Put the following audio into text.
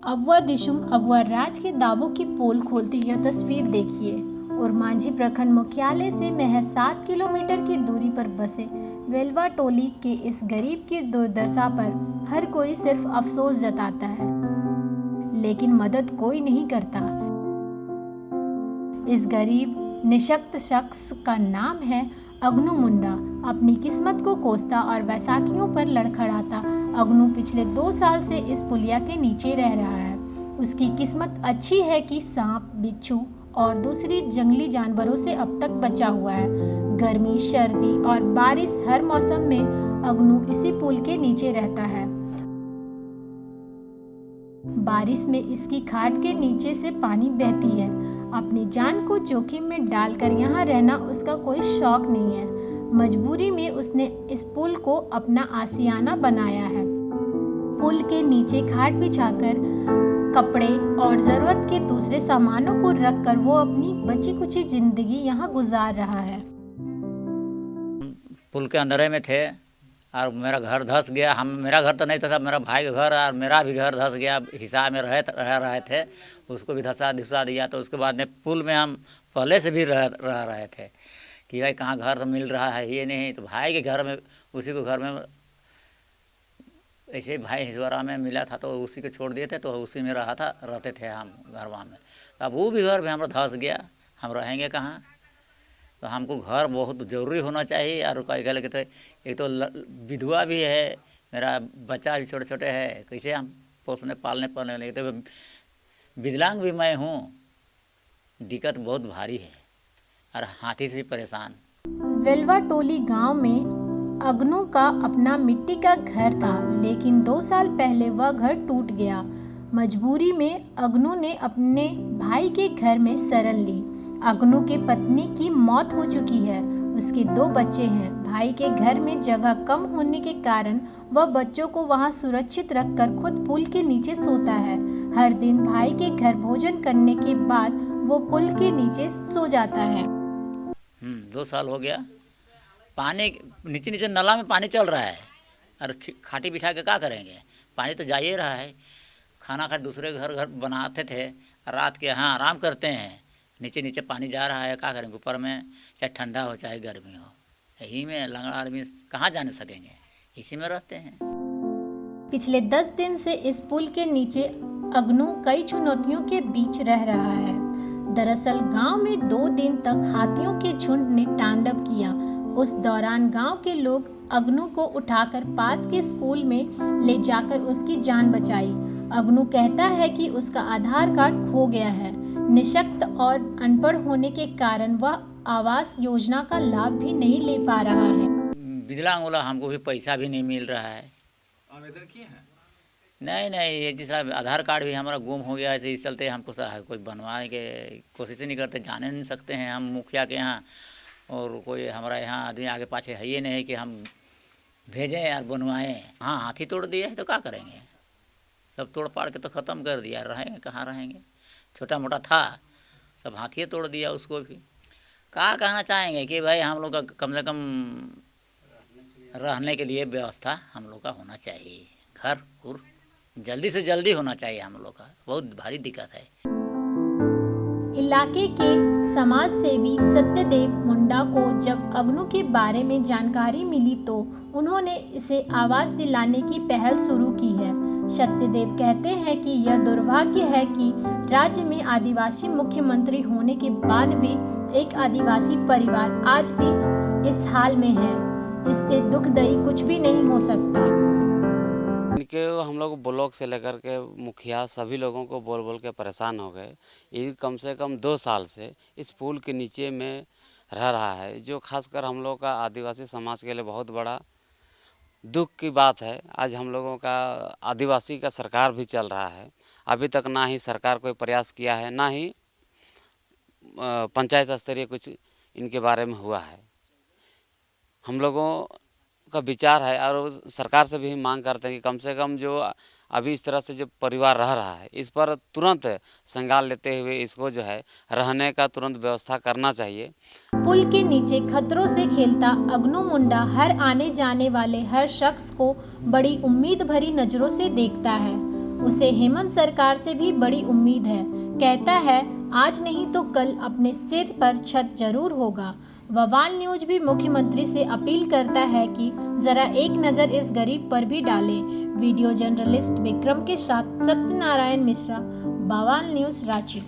अबुआ दिशुम अबुआ राज के दावों की पोल खोलती यह तस्वीर देखिए। और मांझी प्रखंड मुख्यालय से महज 7 किलोमीटर की दूरी पर बसे वेलवा टोली के इस गरीब की दुर्दशा पर हर कोई सिर्फ अफसोस जताता है, लेकिन मदद कोई नहीं करता। इस गरीब निशक्त शख्स का नाम है अगनू मुंडा। अपनी किस्मत को कोसता और बैसाखियों पर लड़खड़ाता अगनू पिछले 2 साल से इस पुलिया के नीचे रह रहा है। उसकी किस्मत अच्छी है कि सांप, बिच्छू और दूसरी जंगली जानवरों से अब तक बचा हुआ है। गर्मी, सर्दी और बारिश हर मौसम में अगनू इसी पुल के नीचे रहता है। बारिश में इसकी खाट के नीचे से पानी बहती है। अपनी जान को जोखिम में डालकर यहाँ रहना उसका कोई शौक नहीं है। मजबूरी में उसने इस पुल को अपना आशियाना बनाया है। पुल के नीचे खाट बिछाकर कपड़े और जरूरत के दूसरे सामानों को रखकर वो अपनी बची कुची जिंदगी यहाँ गुजार रहा है। पुल के अंदर में थे और मेरा घर धंस गया। मेरा घर तो नहीं था, सब मेरा भाई का घर और मेरा भी घर धंस गया। हिसाब में रह रहे थे, उसको भी धंसा दिया। तो उसके बाद में पुल में हम पहले से भी रह रहे थे कि भाई कहाँ घर मिल रहा है, ये नहीं। तो भाई के घर में, उसी को घर में ऐसे ही भाई हिजवारा में मिला था तो उसी को छोड़ दिए थे, तो उसी में रहते थे हम घरवा में। अब वो भी घर में हमारा धंस गया, हम रहेंगे कहाँ। तो हमको घर बहुत ज़रूरी होना चाहिए। और कई गल के तो एक तो विधवा भी है, मेरा बच्चा भी छोटे छोटे है, कैसे हम पोसने पालने लगे। तो विकलांग भी मैं हूँ, दिक्कत बहुत भारी है और हाथी से भी परेशान। वेलवा टोली गांव में अगनू का अपना मिट्टी का घर था, लेकिन 2 साल पहले वह घर टूट गया। मजबूरी में अगनू ने अपने भाई के घर में शरण ली। अगनू की पत्नी की मौत हो चुकी है, उसके 2 बच्चे हैं। भाई के घर में जगह कम होने के कारण वह बच्चों को वहां सुरक्षित रखकर खुद पुल के नीचे सोता है। हर दिन भाई के घर भोजन करने के बाद वो पुल के नीचे सो जाता है। 2 साल हो गया। पानी नीचे नाला में पानी चल रहा है और खाटी बिछा के क्या करेंगे, पानी तो जा ही रहा है। खाना खा दूसरे घर बनाते थे, रात के यहाँ आराम करते हैं, नीचे पानी जा रहा है, क्या करेंगे। ऊपर में चाहे ठंडा हो चाहे गर्मी हो, यही में लंगड़ा आदमी कहाँ जाने सकेंगे, इसी में रहते हैं। पिछले 10 दिन से इस पुल के नीचे अगनू कई चुनौतियों के बीच रह रहा है। दरअसल गांव में 2 दिन तक हाथियों के झुंड ने तांडव किया। उस दौरान गांव के लोग अगनू को उठाकर पास के स्कूल में ले जाकर उसकी जान बचाई। अगनू कहता है कि उसका आधार कार्ड खो गया है। निशक्त और अनपढ़ होने के कारण वह आवास योजना का लाभ भी नहीं ले पा रहा है। विकलांग वाला हमको भी पैसा भी नहीं मिल रहा है। आवेदन किए हैं? नहीं, ये जिस आधार कार्ड भी हमारा गुम हो गया है, इस चलते हमको कोई बनवाने के कोशिश ही नहीं करते। जाने नहीं सकते हैं हम मुखिया के यहाँ, और कोई हमारा यहाँ आदमी आगे पाछे है ये नहीं कि हम भेजें यार बनवाएं। हाँ, हाथी तोड़ दिया है तो क्या करेंगे, सब तोड़ पाड़ के तो ख़त्म कर दिया, रहेंगे कहाँ रहेंगे। छोटा मोटा था, सब हाथी तोड़ दिया उसको भी। क्या कहना चाहेंगे कि भाई हम लोग का कम से कम रहने के लिए व्यवस्था हम लोग का होना चाहिए। घर और जल्दी से जल्दी होना चाहिए, हम लोग का बहुत भारी दिक्कत है। इलाके के समाज सेवी सत्यदेव मुंडा को जब अगनू के बारे में जानकारी मिली तो उन्होंने इसे आवास दिलाने की पहल शुरू की है। सत्यदेव कहते हैं कि यह दुर्भाग्य है कि राज्य में आदिवासी मुख्यमंत्री होने के बाद भी एक आदिवासी परिवार आज भी इस हाल में है। इससे दुखदायी कुछ भी नहीं हो सकता। इनके हम लोग ब्लॉक से लेकर के मुखिया सभी लोगों को बोल के परेशान हो गए। ये कम से कम 2 साल से इस पुल के नीचे में रह रहा है, जो खासकर हम लोग का आदिवासी समाज के लिए बहुत बड़ा दुख की बात है। आज हम लोगों का आदिवासी का सरकार भी चल रहा है, अभी तक ना ही सरकार कोई प्रयास किया है, ना ही पंचायत स्तरीय कुछ इनके बारे में हुआ है। हम लोगों का विचार है और सरकार से भी मांग करते हैं कि कम से कम जो अभी इस तरह से जो परिवार रह रहा है, इस पर तुरंत संज्ञान लेते हुए इसको जो है रहने का तुरंत व्यवस्था करना चाहिए। पुल के नीचे खतरों से खेलता अगनू मुंडा हर आने जाने वाले हर शख्स को बड़ी उम्मीद भरी नजरों से देखता है। उसे हेमंत सरकार से भी बड़ी उम्मीद है। कहता है, आज नहीं तो कल अपने सिर पर छत जरूर होगा। बवाल न्यूज भी मुख्यमंत्री से अपील करता है कि जरा एक नज़र इस गरीब पर भी डालें। वीडियो जर्नलिस्ट विक्रम के साथ सत्यनारायण मिश्रा, बवाल न्यूज, रांची।